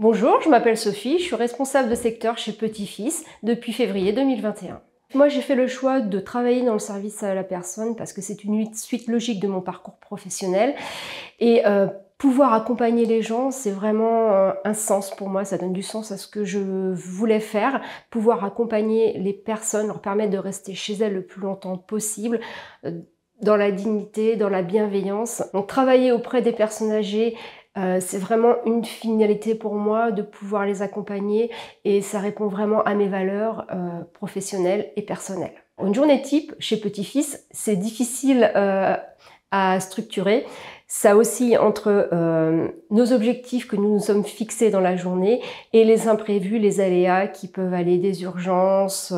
Bonjour, je m'appelle Sophie, je suis responsable de secteur chez Petit-Fils depuis février 2021. Moi, j'ai fait le choix de travailler dans le service à la personne parce que c'est une suite logique de mon parcours professionnel. Et pouvoir accompagner les gens, c'est vraiment un sens pour moi, ça donne du sens à ce que je voulais faire. Pouvoir accompagner les personnes, leur permettre de rester chez elles le plus longtemps possible, dans la dignité, dans la bienveillance. Donc travailler auprès des personnes âgées, c'est vraiment une finalité pour moi de pouvoir les accompagner et ça répond vraiment à mes valeurs professionnelles et personnelles. Une journée type chez Petit-Fils, c'est difficile à structurer. Ça oscille entre nos objectifs que nous nous sommes fixés dans la journée et les imprévus, les aléas qui peuvent aller des urgences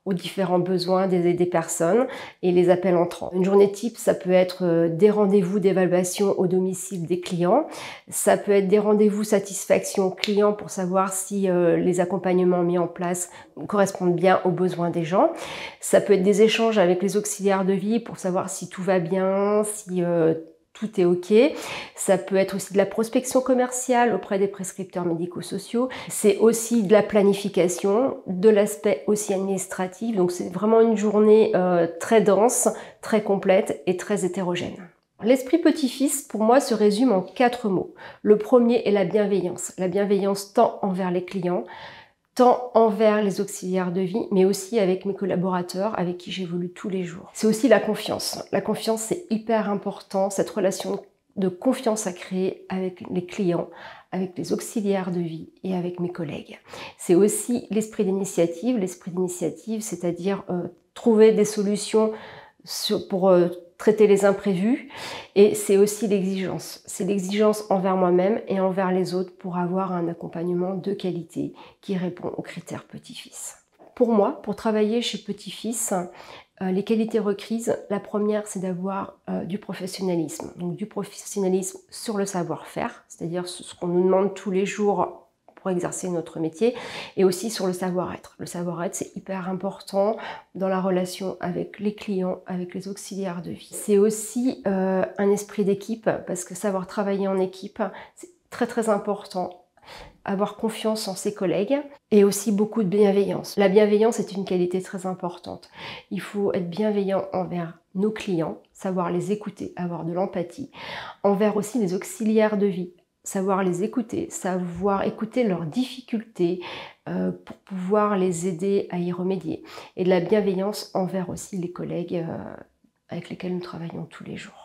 aux différents besoins des personnes et les appels entrants. Une journée type, ça peut être des rendez-vous d'évaluation au domicile des clients, ça peut être des rendez-vous satisfaction client pour savoir si les accompagnements mis en place correspondent bien aux besoins des gens, ça peut être des échanges avec les auxiliaires de vie pour savoir si tout va bien, si tout est OK. Ça peut être aussi de la prospection commerciale auprès des prescripteurs médico-sociaux. C'est aussi de la planification, de l'aspect aussi administratif. Donc c'est vraiment une journée très dense, très complète et très hétérogène. L'esprit Petit-Fils, pour moi, se résume en 4 mots. Le premier est la bienveillance. La bienveillance tant envers les clients, tant envers les auxiliaires de vie, mais aussi avec mes collaborateurs avec qui j'évolue tous les jours. C'est aussi la confiance. La confiance, c'est hyper important, cette relation de confiance à créer avec les clients, avec les auxiliaires de vie et avec mes collègues. C'est aussi l'esprit d'initiative, c'est-à-dire trouver des solutions pour traiter les imprévus, et c'est aussi l'exigence. C'est l'exigence envers moi-même et envers les autres pour avoir un accompagnement de qualité qui répond aux critères Petit-Fils. Pour moi, pour travailler chez Petit-Fils, les qualités requises, la première, c'est d'avoir du professionnalisme. Donc du professionnalisme sur le savoir-faire, c'est-à-dire ce qu'on nous demande tous les jours pour exercer notre métier, et aussi sur le savoir-être. Le savoir-être, c'est hyper important dans la relation avec les clients, avec les auxiliaires de vie. C'est aussi un esprit d'équipe, parce que savoir travailler en équipe, c'est très très important. Avoir confiance en ses collègues et aussi beaucoup de bienveillance. La bienveillance est une qualité très importante. Il faut être bienveillant envers nos clients, savoir les écouter, avoir de l'empathie, envers aussi les auxiliaires de vie, savoir les écouter, savoir écouter leurs difficultés pour pouvoir les aider à y remédier. Et de la bienveillance envers aussi les collègues avec lesquels nous travaillons tous les jours.